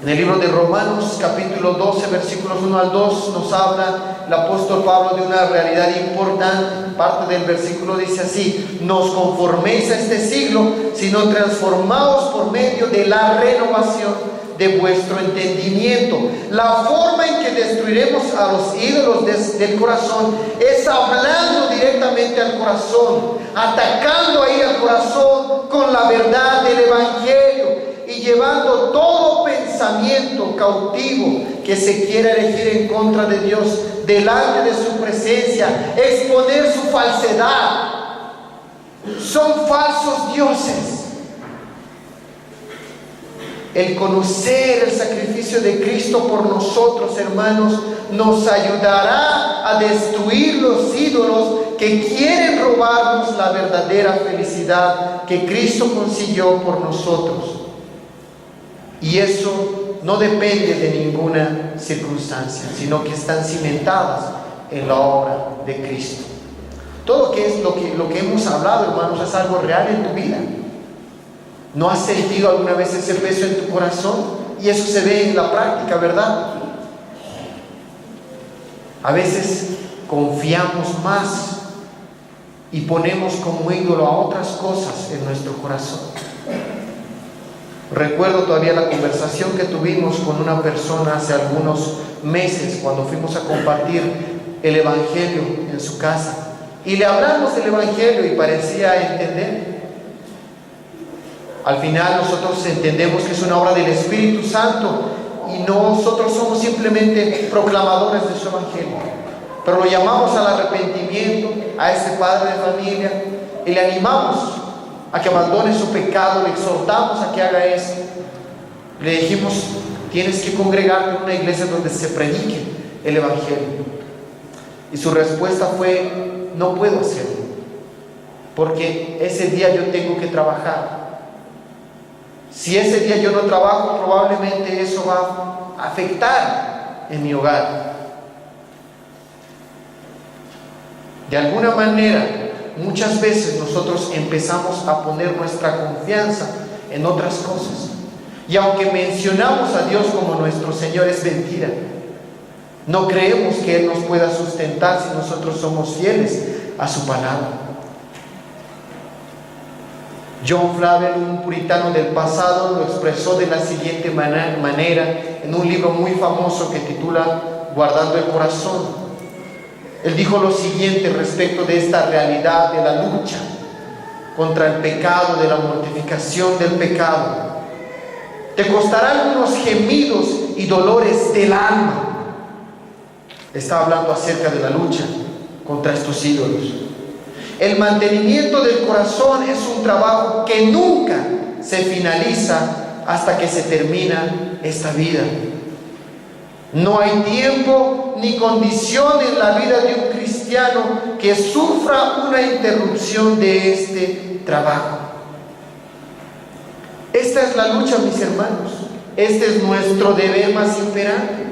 En el libro de Romanos, capítulo 12, versículos 1 al 2, nos habla el apóstol Pablo de una realidad importante. Parte del versículo dice así: no os conforméis a este siglo, sino transformaos por medio de la renovación de vuestro entendimiento. La forma en que destruiremos a los ídolos del corazón es hablando directamente al corazón, atacando ahí al corazón con la verdad del Evangelio y llevando todo pensamiento cautivo que se quiera elegir en contra de Dios delante de su presencia, exponer su falsedad. Son falsos dioses. El conocer el sacrificio de Cristo por nosotros, hermanos, nos ayudará a destruir los ídolos que quieren robarnos la verdadera felicidad que Cristo consiguió por nosotros. Y eso no depende de ninguna circunstancia, sino que están cimentadas en la obra de Cristo. Todo lo que hemos hablado, hermanos, es algo real en tu vida. ¿No has sentido alguna vez ese peso en tu corazón? Y eso se ve en la práctica, ¿verdad? A veces confiamos más y ponemos como ídolo a otras cosas en nuestro corazón. Recuerdo todavía la conversación que tuvimos con una persona hace algunos meses cuando fuimos a compartir el Evangelio en su casa. Y le hablamos del Evangelio y parecía entender. Al final nosotros entendemos que es una obra del Espíritu Santo y nosotros somos simplemente proclamadores de su Evangelio. Pero lo llamamos al arrepentimiento a ese padre de familia y le animamos a que abandone su pecado, le exhortamos a que haga eso. Le dijimos: tienes que congregarte en una iglesia donde se predique el Evangelio. Y su respuesta fue: no puedo hacerlo, porque ese día yo tengo que trabajar. Si ese día yo no trabajo, probablemente eso va a afectar en mi hogar. De alguna manera, muchas veces nosotros empezamos a poner nuestra confianza en otras cosas. Y aunque mencionamos a Dios como nuestro Señor, es mentira. No creemos que Él nos pueda sustentar si nosotros somos fieles a su palabra. John Flavel, un puritano del pasado, lo expresó de la siguiente manera en un libro muy famoso que titula Guardando el Corazón. Él dijo lo siguiente respecto de esta realidad de la lucha contra el pecado, de la mortificación del pecado: te costarán unos gemidos y dolores del alma. Está hablando acerca de la lucha contra estos ídolos. El mantenimiento del corazón es un trabajo que nunca se finaliza hasta que se termina esta vida. No hay tiempo ni condición en la vida de un cristiano que sufra una interrupción de este trabajo. Esta es la lucha, mis hermanos. Este es nuestro deber más imperante.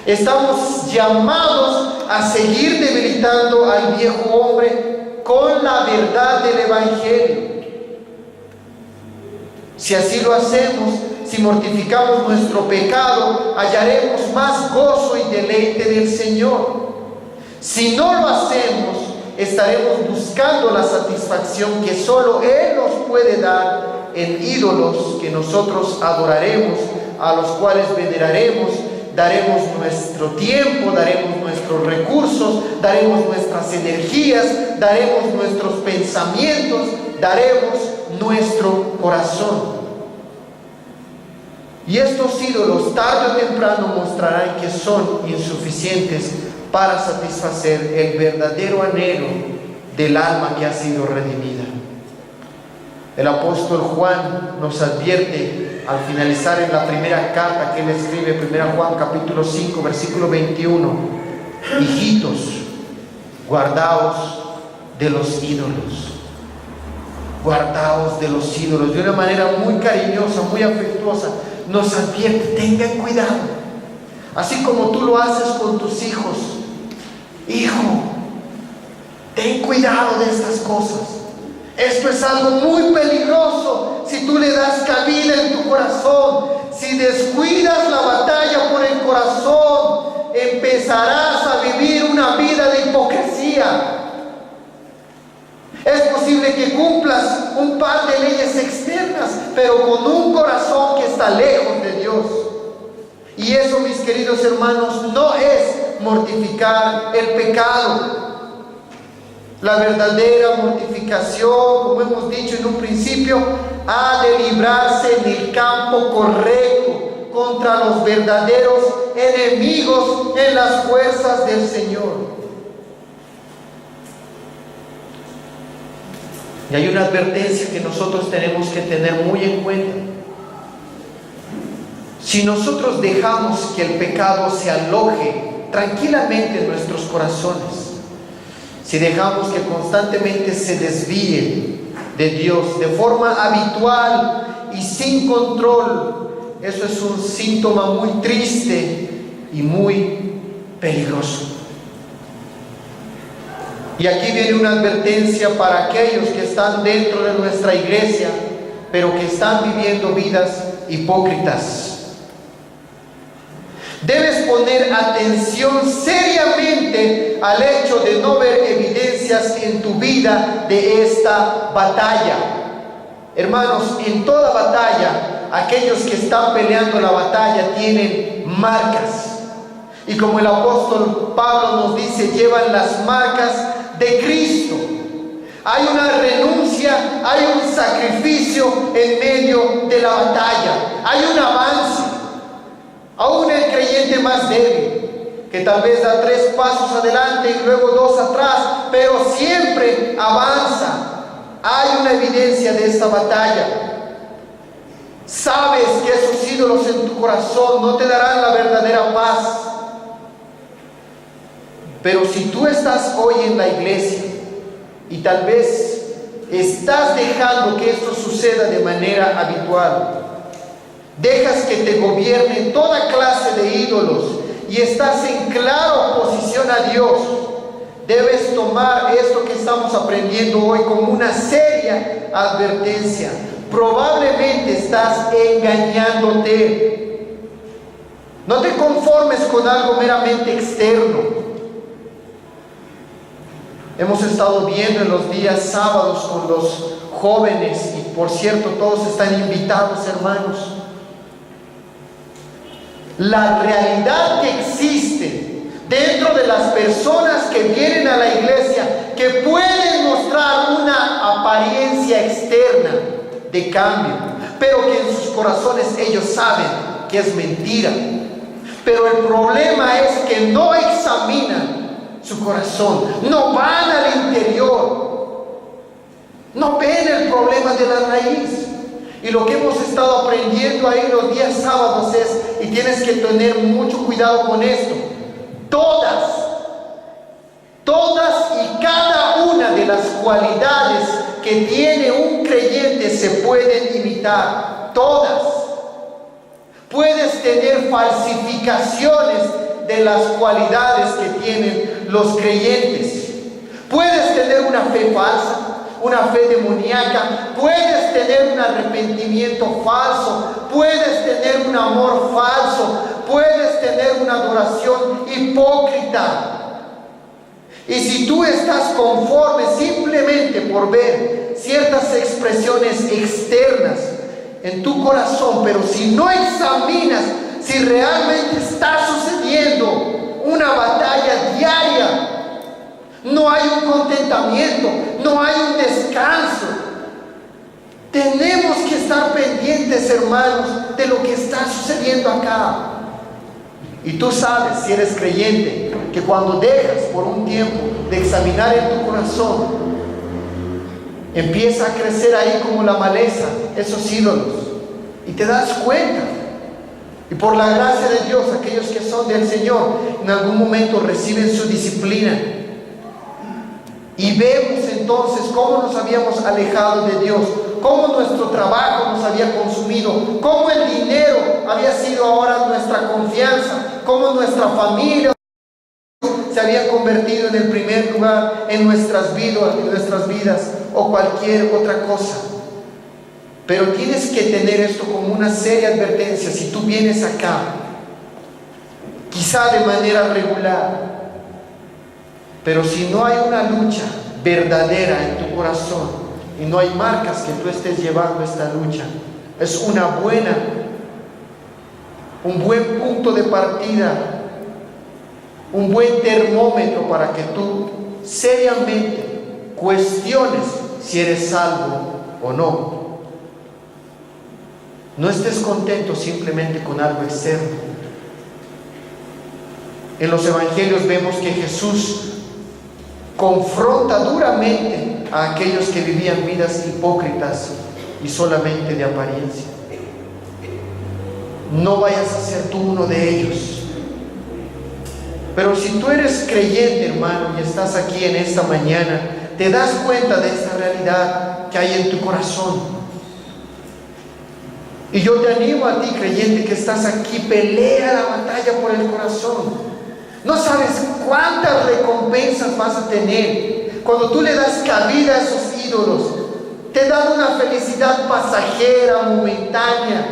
Estamos llamados a seguir debilitando al viejo hombre con la verdad del Evangelio. Si así lo hacemos, si mortificamos nuestro pecado, hallaremos más gozo y deleite del Señor. Si no lo hacemos, estaremos buscando la satisfacción que solo Él nos puede dar en ídolos que nosotros adoraremos, a los cuales veneraremos, daremos nuestro tiempo, daremos nuestros recursos, daremos nuestras energías, daremos nuestros pensamientos, daremos nuestro corazón. Y estos ídolos tarde o temprano mostrarán que son insuficientes para satisfacer el verdadero anhelo del alma que ha sido redimida. El apóstol Juan nos advierte al finalizar en la primera carta que él escribe, 1 Juan capítulo 5, versículo 21: hijitos, guardaos de los ídolos. Guardaos de los ídolos. De una manera muy cariñosa, muy afectuosa, nos advierte: tengan cuidado. Así como tú lo haces con tus hijos. Hijo, ten cuidado de estas cosas. Esto es algo muy peligroso si tú le das cabida en tu corazón. Si descuidas la batalla por el corazón, empezarás a vivir una vida de hipocresía. Es posible que cumplas un par de leyes externas, pero con un corazón que está lejos de Dios. Y eso, mis queridos hermanos, no es mortificar el pecado. La verdadera mortificación, como hemos dicho en un principio, ha de librarse en el campo correcto contra los verdaderos enemigos en las fuerzas del Señor. Y hay una advertencia que nosotros tenemos que tener muy en cuenta. Si nosotros dejamos que el pecado se aloje tranquilamente en nuestros corazones, si dejamos que constantemente se desvíe de Dios de forma habitual y sin control, eso es un síntoma muy triste y muy peligroso. Y aquí viene una advertencia para aquellos que están dentro de nuestra iglesia, pero que están viviendo vidas hipócritas. Debes poner atención seriamente al hecho de no ver evidencias en tu vida de esta batalla. Hermanos, en toda batalla, aquellos que están peleando la batalla tienen marcas. Y como el apóstol Pablo nos dice, llevan las marcas de Cristo. Hay una renuncia, hay un sacrificio en medio de la batalla, hay un avance. Aún el creyente más débil, que tal vez da 3 pasos adelante y luego 2 atrás, pero siempre avanza. Hay una evidencia de esta batalla. Sabes que esos ídolos en tu corazón no te darán la verdadera paz. Pero si tú estás hoy en la iglesia y tal vez estás dejando que esto suceda de manera habitual, dejas que te gobiernen toda clase de ídolos y estás en clara oposición a Dios, debes tomar esto que estamos aprendiendo hoy como una seria advertencia. Probablemente estás engañándote. No te conformes con algo meramente externo. Hemos estado viendo en los días sábados con los jóvenes, y por cierto todos están invitados, hermanos, la realidad que existe dentro de las personas que vienen a la iglesia, que pueden mostrar una apariencia externa de cambio, pero que en sus corazones ellos saben que es mentira. Pero el problema es que no examinan su corazón, no van al interior, no ven el problema de la raíz. Y lo que hemos estado aprendiendo ahí los días sábados es, y tienes que tener mucho cuidado con esto, todas y cada una de las cualidades que tiene un creyente se pueden imitar, todas. Puedes tener falsificaciones de las cualidades que tienen los creyentes. Puedes tener una fe falsa, una fe demoníaca. Puedes tener un arrepentimiento falso. Puedes tener un amor falso. Puedes tener una adoración hipócrita. Y si tú estás conforme simplemente por ver ciertas expresiones externas en tu corazón, pero si no examinas si realmente está sucediendo una batalla diaria, no hay un contentamiento, no hay un descanso. Tenemos que estar pendientes, hermanos, de lo que está sucediendo acá. Y tú sabes, si eres creyente, que cuando dejas por un tiempo de examinar en tu corazón, empieza a crecer ahí como la maleza esos ídolos, y te das cuenta. Y por la gracia de Dios, aquellos que son del Señor en algún momento reciben su disciplina, y vemos entonces cómo nos habíamos alejado de Dios, cómo nuestro trabajo nos había consumido, cómo el dinero había sido ahora nuestra confianza, cómo nuestra familia se había convertido en el primer lugar en nuestras vidas o cualquier otra cosa. Pero tienes que tener esto como una seria advertencia. Si tú vienes acá, quizá de manera regular, pero si no hay una lucha verdadera en tu corazón y no hay marcas que tú estés llevando esta lucha, es un buen punto de partida, un buen termómetro para que tú seriamente cuestiones si eres salvo o no. No estés contento simplemente con algo externo. En los evangelios vemos que Jesús confronta duramente a aquellos que vivían vidas hipócritas y solamente de apariencia. No vayas a ser tú uno de ellos. Pero si tú eres creyente, hermano, y estás aquí en esta mañana, te das cuenta de esta realidad que hay en tu corazón. Y yo te animo a ti, creyente, que estás aquí, pelea la batalla por el corazón. No sabes cuántas recompensas vas a tener cuando tú le das cabida a esos ídolos. Te dan una felicidad pasajera, momentánea.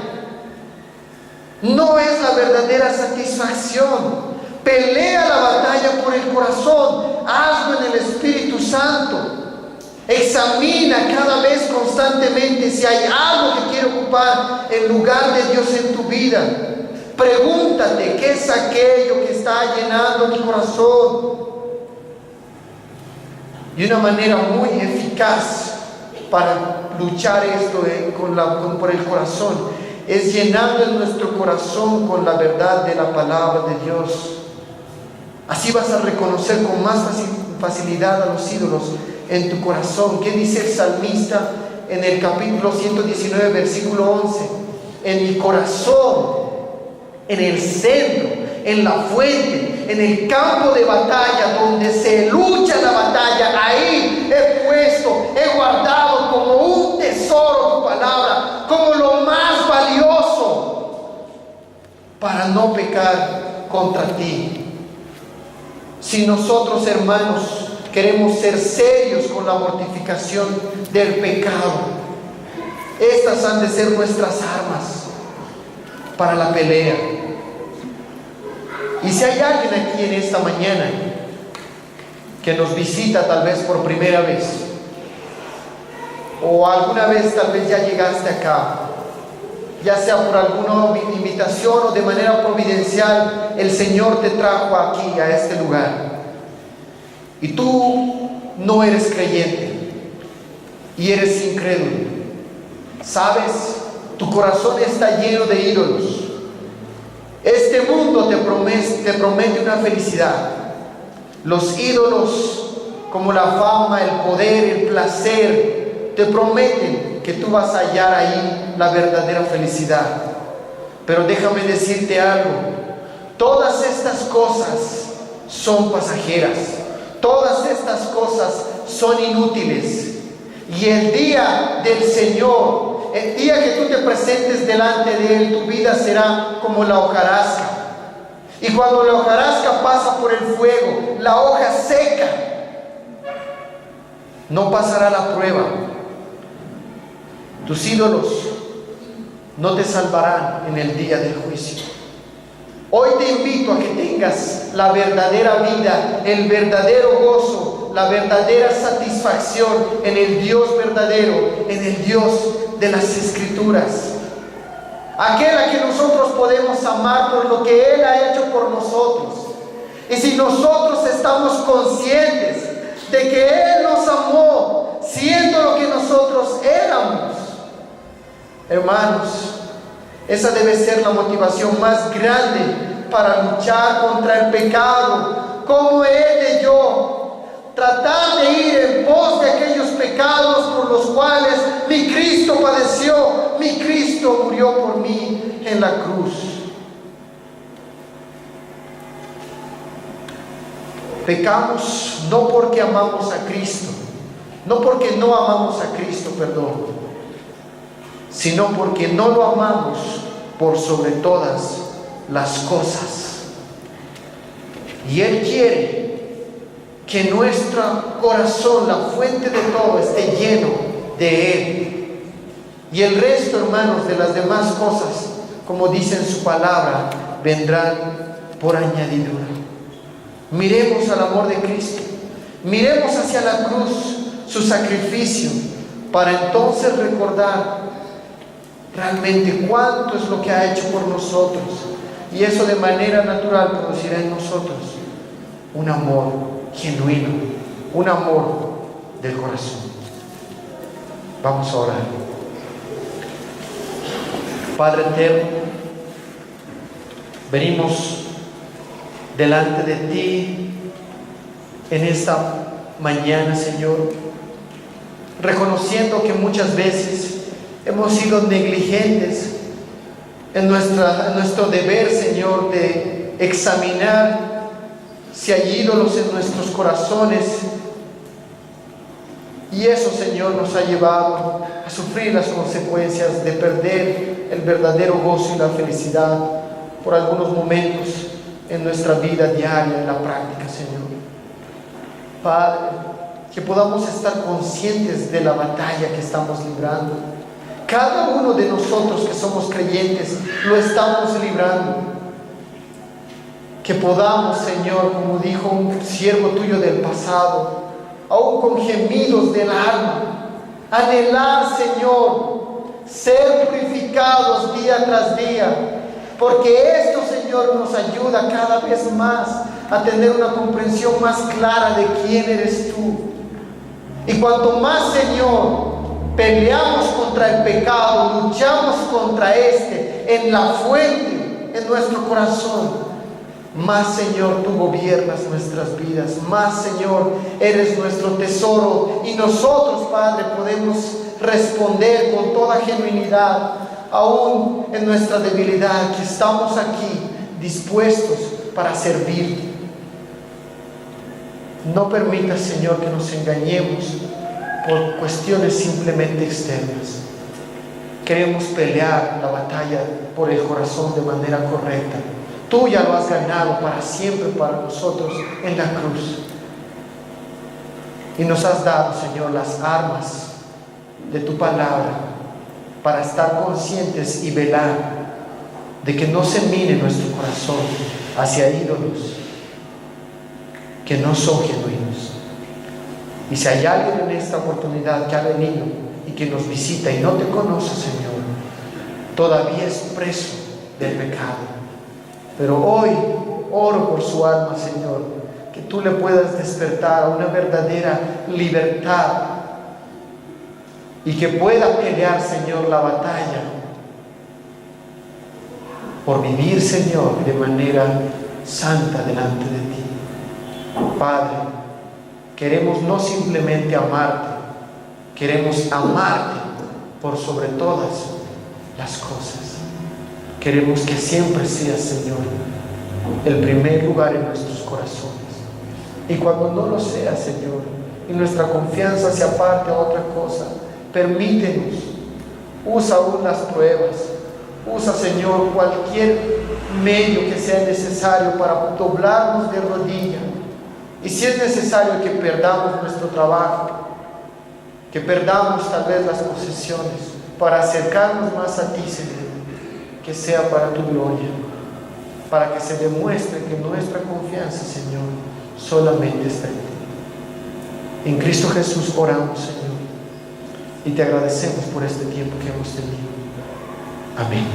No es la verdadera satisfacción. Pelea la batalla por el corazón. Hazlo en el Espíritu Santo. Examina cada vez constantemente si hay algo que quiere ocupar el lugar de Dios en tu vida. Pregúntate, ¿qué es aquello que está llenando mi corazón? Y una manera muy eficaz para luchar esto por el corazón es llenando nuestro corazón con la verdad de la palabra de Dios. Así vas a reconocer con más facilidad a los ídolos en tu corazón. ¿Qué dice el salmista en el capítulo 119, versículo 11? En mi corazón, en el centro, en la fuente, en el campo de batalla donde se lucha la batalla, ahí he guardado como un tesoro tu palabra, como lo más valioso, para no pecar contra ti. Si nosotros, hermanos, queremos ser serios con la mortificación del pecado, estas han de ser nuestras armas para la pelea. Y si hay alguien aquí en esta mañana que nos visita tal vez por primera vez, o alguna vez tal vez ya llegaste acá, ya sea por alguna invitación o de manera providencial, el Señor te trajo aquí a este lugar, y tú no eres creyente y eres incrédulo, ¿sabes? Tu corazón está lleno de ídolos. Este mundo te promete una felicidad. Los ídolos, como la fama, el poder, el placer, te prometen que tú vas a hallar ahí la verdadera felicidad. Pero déjame decirte algo: todas estas cosas son pasajeras, todas estas cosas son inútiles, y el día del Señor el día que tú te presentes delante de Él, tu vida será como la hojarasca. Y cuando la hojarasca pasa por el fuego, la hoja seca, no pasará la prueba. Tus ídolos no te salvarán en el día del juicio. Hoy te invito a que tengas la verdadera vida, el verdadero gozo, la verdadera satisfacción en el Dios verdadero, en el Dios de las Escrituras. Aquel a que nosotros podemos amar por lo que Él ha hecho por nosotros. Y si nosotros estamos conscientes de que Él nos amó siendo lo que nosotros éramos, hermanos, esa debe ser la motivación más grande para luchar contra el pecado. ¿Cómo he de yo tratar de ir en pos de aquellos pecados por los cuales mi Cristo padeció, mi Cristo murió por mí en la cruz? Pecamos no porque amamos a Cristo, no porque no amamos a Cristo, perdón, sino porque no lo amamos por sobre todas las cosas. Y Él quiere que nuestro corazón, la fuente de todo, esté lleno de Él. Y el resto, hermanos, de las demás cosas, como dice en su palabra, vendrán por añadidura. Miremos al amor de Cristo, miremos hacia la cruz, su sacrificio, para entonces recordar realmente cuánto es lo que ha hecho por nosotros, y eso de manera natural producirá en nosotros un amor genuino, un amor del corazón. Vamos a orar. Padre eterno, venimos delante de ti en esta mañana, Señor, reconociendo que muchas veces hemos sido negligentes en nuestro deber, Señor, de examinar si hay ídolos en nuestros corazones. Y eso, Señor, nos ha llevado a sufrir las consecuencias de perder el verdadero gozo y la felicidad por algunos momentos en nuestra vida diaria, en la práctica, Señor. Padre, que podamos estar conscientes de la batalla que estamos librando. Cada uno de nosotros que somos creyentes lo estamos librando. Que podamos, Señor, como dijo un siervo tuyo del pasado, aún con gemidos del alma, anhelar, Señor, ser purificados día tras día, porque esto, Señor, nos ayuda cada vez más a tener una comprensión más clara de quién eres tú. Y cuanto más, Señor, peleamos contra el pecado, luchamos contra en la fuente, en nuestro corazón, más, Señor, tú gobiernas nuestras vidas, más, Señor, eres nuestro tesoro, y nosotros, Padre, podemos responder con toda genuinidad, aún en nuestra debilidad, que estamos aquí dispuestos para servirte. No permitas, Señor, que nos engañemos por cuestiones simplemente externas. Queremos pelear la batalla por el corazón de manera correcta. Tú ya lo has ganado para siempre para nosotros en la cruz. Y nos has dado, Señor, las armas de tu palabra para estar conscientes y velar de que no se mire nuestro corazón hacia ídolos que no son genuinos. Y si hay alguien en esta oportunidad que ha venido y que nos visita y no te conoce, Señor, todavía es preso del pecado. Pero hoy oro por su alma, Señor, que tú le puedas despertar a una verdadera libertad y que pueda pelear, Señor, la batalla por vivir, Señor, de manera santa delante de ti. Padre, queremos no simplemente amarte, queremos amarte por sobre todas las cosas. Queremos que siempre seas, Señor, el primer lugar en nuestros corazones. Y cuando no lo sea, Señor, y nuestra confianza se aparte a otra cosa, permítenos Usa aún las pruebas. Usa, Señor, cualquier medio que sea necesario para doblarnos de rodilla. Y si es necesario que perdamos nuestro trabajo, que perdamos tal vez las posesiones, para acercarnos más a ti, Señor, que sea para tu gloria, para que se demuestre que nuestra confianza, Señor, solamente está en ti. En Cristo Jesús oramos, Señor, y te agradecemos por este tiempo que hemos tenido. Amén.